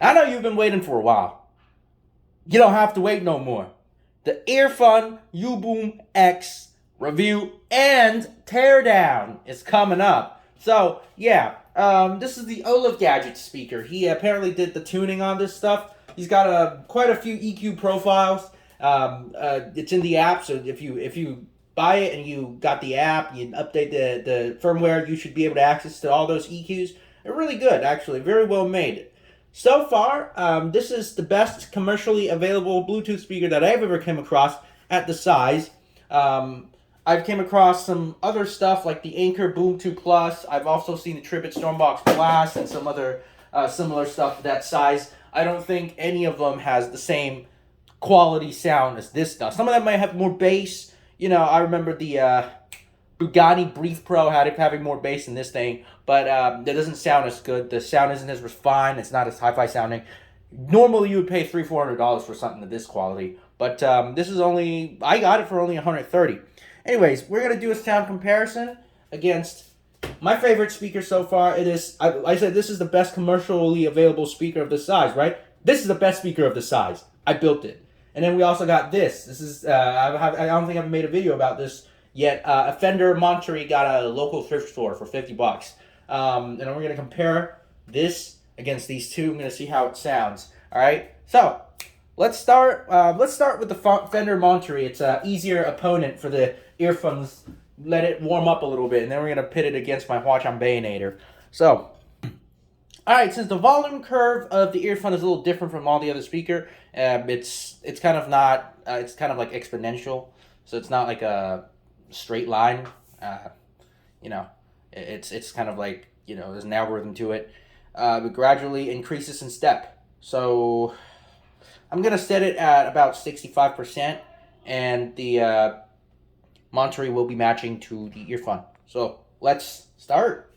I know you've been waiting for a while. You don't have to wait no more. The Earfun Uboom X review and teardown is coming up. So yeah, this is the Olaf Gadget speaker. He apparently did the tuning on this stuff. He's got quite a few EQ profiles. It's in the app, so if you buy it and you got the app, you update the firmware, you should be able to access to all those EQs. They're really good, actually, very well made. So far, this is the best commercially available Bluetooth speaker that I've ever come across at the size. I've came across some other stuff like the Anker Boom 2 Plus. I've also seen the Tribit Stormbox Blast and some other similar stuff that size. I don't think any of them has the same quality sound as this does. Some of them might have more bass. You know, I remember the Bugatti Brief Pro having more bass than this thing, but it doesn't sound as good. The sound isn't as refined. It's not as hi-fi sounding. Normally, you would pay $300-400 for something of this quality, but this is only, I got it for only $130. Anyways, we're gonna do a sound comparison against my favorite speaker so far. It is, I said this is the best commercially available speaker of this size, right? This is the best speaker of this size. I built it. And then we also got this. This is, I don't think I've made a video about this yet. A Fender Monterey got a local thrift store for $50. And we're going to compare this against these two. I'm going to see how it sounds. All right. So let's start with the Fender Monterey. It's an easier opponent for the earphones. Let it warm up a little bit, and then we're going to pit it against my Huaqiangbeinator. So, all right, since the volume curve of the earphone is a little different from all the other speaker, it's kind of not, it's kind of like exponential. So it's not like a straight line. You know, it's kind of like, you know, there's an algorithm to it. It gradually increases in step. So I'm going to set it at about 65%, and the Monterey will be matching to the earphone. So let's start.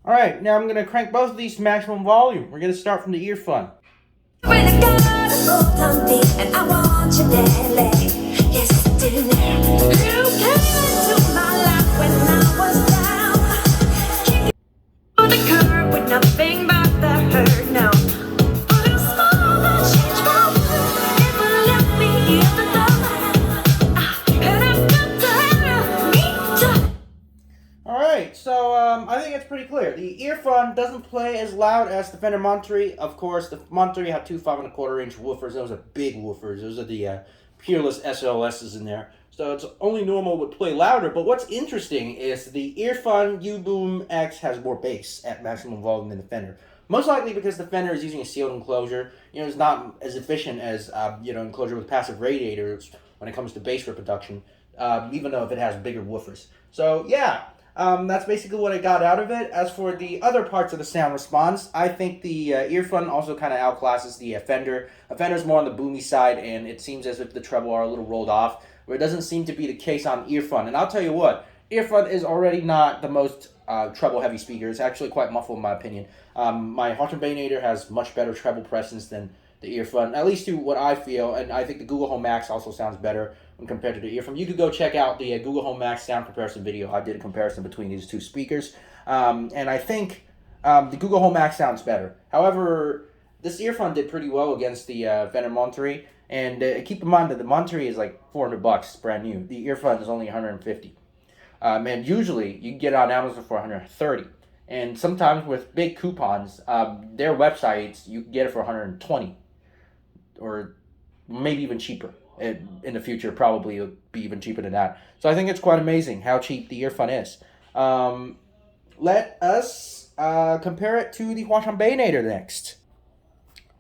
Alright, now I'm going to crank both of these to maximum volume. We're going to start from the earphone. I think it's pretty clear. The earphone doesn't play as loud as the Fender Monterey. Of course, the Monterey had two 5.25-inch woofers. Those are big woofers. Those are the Peerless SLSs in there. So it's only normal would play louder. But what's interesting is the Earfun Uboom X has more bass at maximum volume than the Fender. Most likely because the Fender is using a sealed enclosure. You know, it's not as efficient as enclosure with passive radiators when it comes to bass reproduction. Even though if it has bigger woofers. So yeah. That's basically what I got out of it. As for the other parts of the sound response, I think the earphone also kind of outclasses the Fender. A Fender's more on the boomy side, and it seems as if the treble are a little rolled off, where it doesn't seem to be the case on earphone. And I'll tell you what, earphone is already not the most treble-heavy speaker. It's actually quite muffled in my opinion. My Huaqiangbeinator has much better treble presence than the earphone, at least to what I feel, and I think the Google Home Max also sounds better. when compared to the earphone. You could go check out the Google Home Max sound comparison video. I did a comparison between these two speakers, and I think the Google Home Max sounds better. However, this earphone did pretty well against the Fender Monterey, and keep in mind that the Monterey is like $400 brand new. The earphone is only $150, and usually you can get it on Amazon for $130. And sometimes with big coupons, their websites, you can get it for $120, or maybe even cheaper. In the future, probably it'll be even cheaper than that. So I think it's quite amazing how cheap the earphone is. Let us compare it to the Huaqiangbeinator next.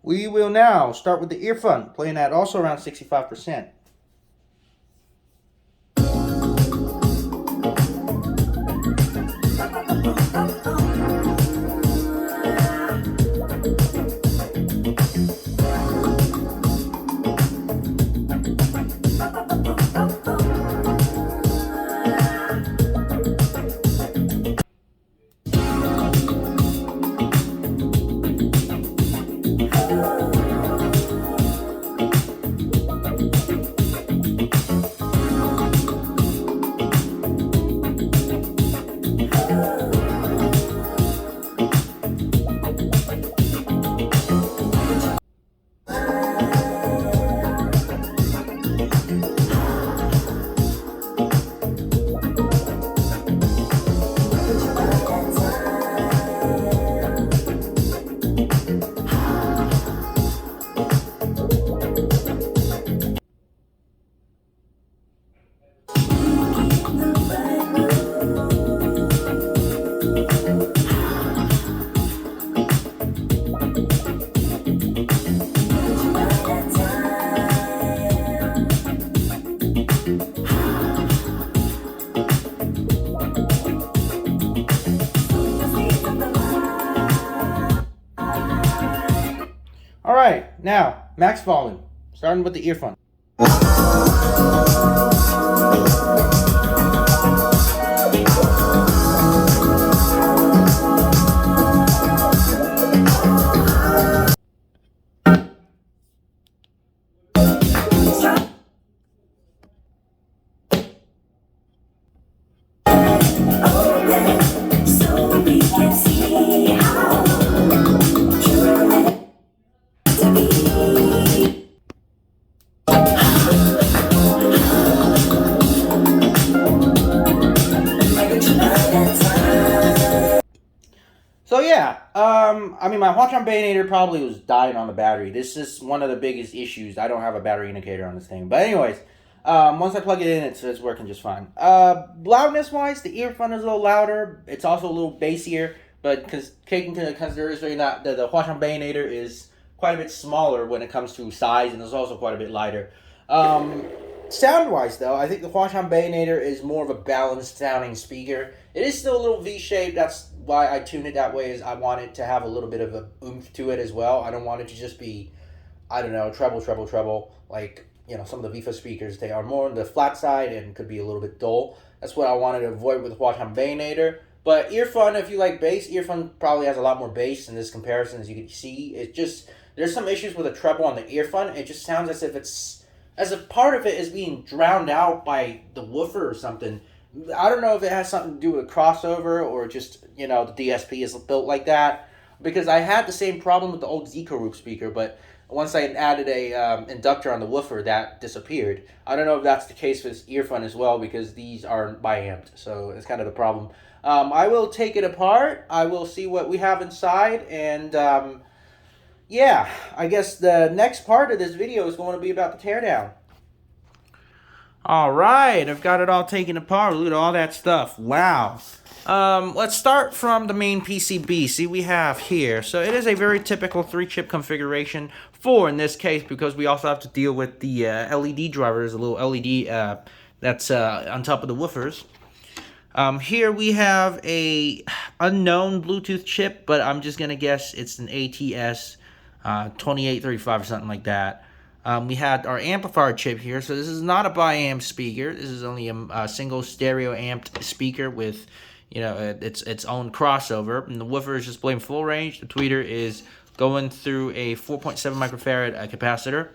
We will now start with the earphone, playing at also around 65%. Alright, now, max volume, starting with the earphone. So yeah, I mean, my Huaqiangbeinator probably was dying on the battery. This is one of the biggest issues. I don't have a battery indicator on this thing. But anyways, once I plug it in, it's working just fine. Loudness-wise, the earphone is a little louder. It's also a little bassier, but because taking into consideration that the Huaqiangbeinator is quite a bit smaller when it comes to size, and is also quite a bit lighter. Sound-wise, though, I think the Huaqiangbeinator is more of a balanced sounding speaker. It is still a little V-shaped. That's why I tune it that way, is I want it to have a little bit of a oomph to it as well. I don't want it to just be, I don't know, treble, like, you know, some of the Vifa speakers. They are more on the flat side and could be a little bit dull. That's what I wanted to avoid with the Huaqiangbeinator. But earphone, if you like bass, earphone probably has a lot more bass in this comparison, as you can see. It just, there's some issues with the treble on the earphone. It just sounds as if it's, as a part of it is being drowned out by the woofer or something. I don't know if it has something to do with crossover or just, you know, the DSP is built like that. Because I had the same problem with the old Zika speaker, but once I added a inductor on the woofer, that disappeared. I don't know if that's the case with this earphone as well, because these are bi-amped, so it's kind of the problem. I will take it apart. I will see what we have inside, and yeah, I guess the next part of this video is going to be about the teardown. Alright, I've got it all taken apart. Look at all that stuff. Wow. Let's start from the main PCB. See, we have here. So it is a very typical 3-chip configuration. 4 in this case, because we also have to deal with the LED drivers, a little LED that's on top of the woofers. Here we have a unknown Bluetooth chip, but I'm just gonna guess it's an ATS 2835 or something like that. We had our amplifier chip here, so this is not a bi-amp speaker. This is only a single stereo amped speaker with, you know, its own crossover. And the woofer is just playing full range. The tweeter is going through a 4.7 microfarad capacitor.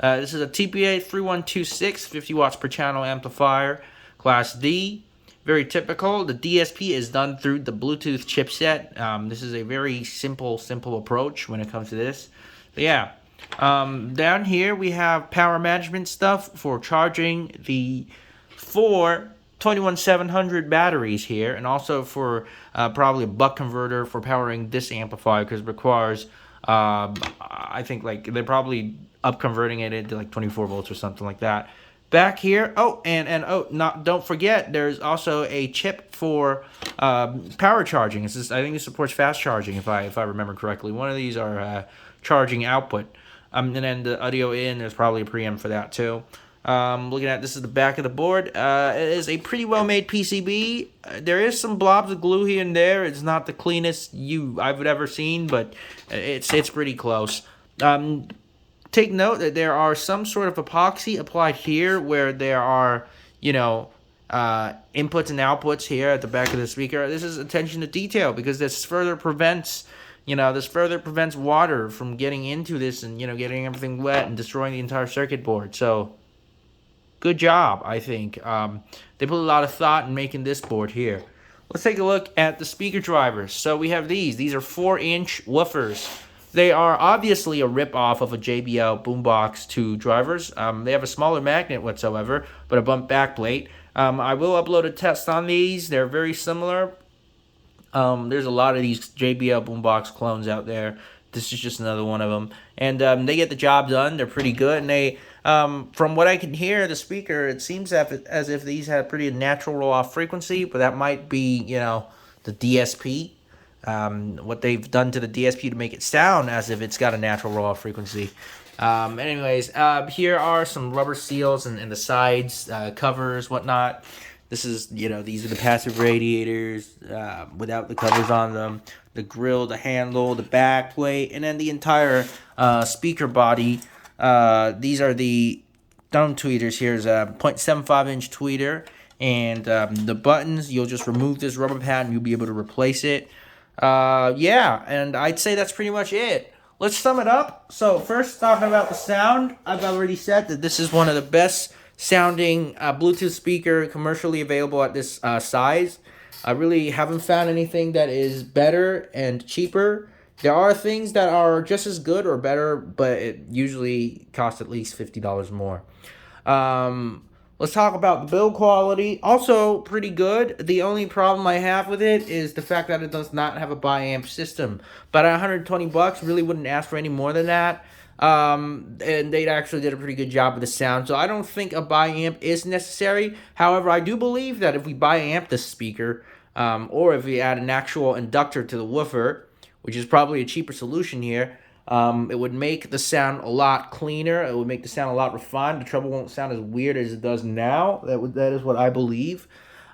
This is a TPA 3126, 50 watts per channel amplifier, Class D. Very typical. The DSP is done through the Bluetooth chipset. This is a very simple approach when it comes to this. But yeah, down here we have power management stuff for charging the 4 21700 batteries here, and also for probably a buck converter for powering this amplifier, because it requires I think like they're probably up converting it into like 24 volts or something like that. Back here, don't forget, there's also a chip for power charging. I think it supports fast charging, if I remember correctly. One of these are charging output, and then the audio in. There's probably a preamp for that too. Looking at this is the back of the board. It is a pretty well made PCB. There is some blobs of glue here and there. It's not the cleanest I've ever seen, but it's pretty close. Take note that there are some sort of epoxy applied here where there are, inputs and outputs here at the back of the speaker. This is attention to detail, because this further prevents water from getting into this and, getting everything wet and destroying the entire circuit board. So, good job, I think. They put a lot of thought in making this board here. Let's take a look at the speaker drivers. So we have these. These are 4-inch woofers. They are obviously a rip-off of a JBL Boombox 2 drivers. They have a smaller magnet whatsoever, but a bump backplate. I will upload a test on these. They're very similar. There's a lot of these JBL Boombox clones out there. This is just another one of them. And they get the job done. They're pretty good. And they, from what I can hear, the speaker, it seems as if these have pretty natural roll-off frequency, but that might be, the DSP. What they've done to the DSP to make it sound as if it's got a natural roll-off frequency. Anyways, here are some rubber seals and the sides, covers, whatnot. This is, these are the passive radiators without the covers on them. The grill, the handle, the back plate, and then the entire speaker body. These are the thumb tweeters. Here's a 0.75-inch tweeter. And the buttons, you'll just remove this rubber pad and you'll be able to replace it. Yeah, and I'd say that's pretty much it. Let's sum it up. So first, talking about the sound, I've already said that this is one of the best sounding Bluetooth speaker commercially available at this size. I really haven't found anything that is better and cheaper. There are things that are just as good or better, but it usually costs at least $50 more. Let's talk about the build quality. Also pretty good. The only problem I have with it is the fact that it does not have a bi-amp system. But at $120, really wouldn't ask for any more than that. And they actually did a pretty good job with the sound. So I don't think a bi-amp is necessary. However, I do believe that if we bi-amp the speaker, or if we add an actual inductor to the woofer, which is probably a cheaper solution here, it would make the sound a lot cleaner. It would make the sound a lot refined. The treble won't sound as weird as it does now. That is what I believe.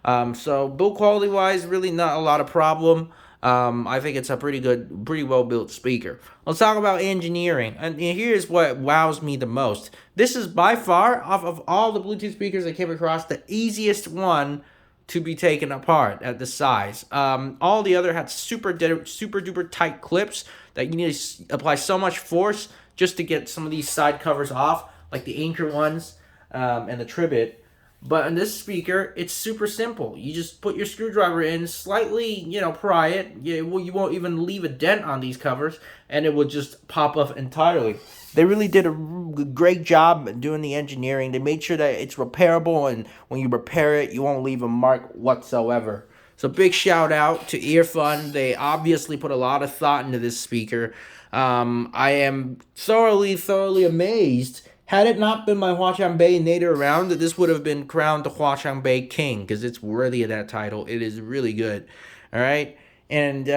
So build quality wise, really not a lot of problem. I think it's a pretty well built speaker. Let's talk about engineering. And here's what wows me the most. This is by far, off of all the Bluetooth speakers I came across, the easiest one to be taken apart at this size. All the other had super duper tight clips that you need to apply so much force just to get some of these side covers off, like the anchor ones and the trivet. But in this speaker, it's super simple. You just put your screwdriver in, slightly, pry it. You won't even leave a dent on these covers, and it will just pop off entirely. They really did a great job doing the engineering. They made sure that it's repairable, and when you repair it, you won't leave a mark whatsoever. So big shout out to Earfun. They obviously put a lot of thought into this speaker. I am thoroughly amazed. Had it not been my Huaqiangbeinator around, this would have been crowned the Huaqiangbe King, because it's worthy of that title. It is really good. All right? And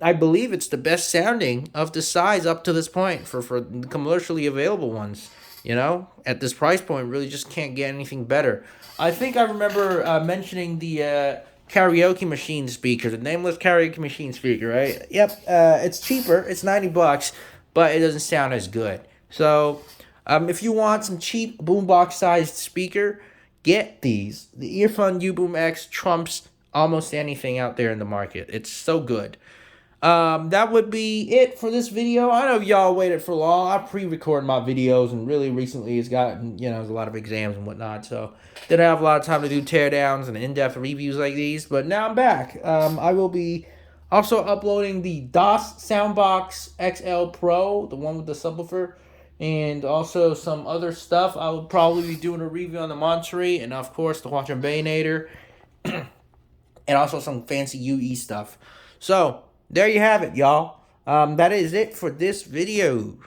I believe it's the best sounding of the size up to this point for commercially available ones. At this price point, really just can't get anything better. I think I remember mentioning the karaoke machine speaker, the nameless karaoke machine speaker, right? Yep, it's cheaper. It's $90, but it doesn't sound as good. So if you want some cheap boombox-sized speaker, get these. The Earfun Uboom X trumps almost anything out there in the market. It's so good. That would be it for this video. I know y'all waited for long. I pre-record my videos, and really recently it's gotten, there's a lot of exams and whatnot, so didn't have a lot of time to do teardowns and in-depth reviews like these, but now I'm back. I will be also uploading the DOS Soundbox XL Pro, the one with the subwoofer, and also some other stuff. I will probably be doing a review on the Monterey, and of course the Huaqiangbeinator, and also some fancy UE stuff. So, there you have it, y'all. That is it for this video.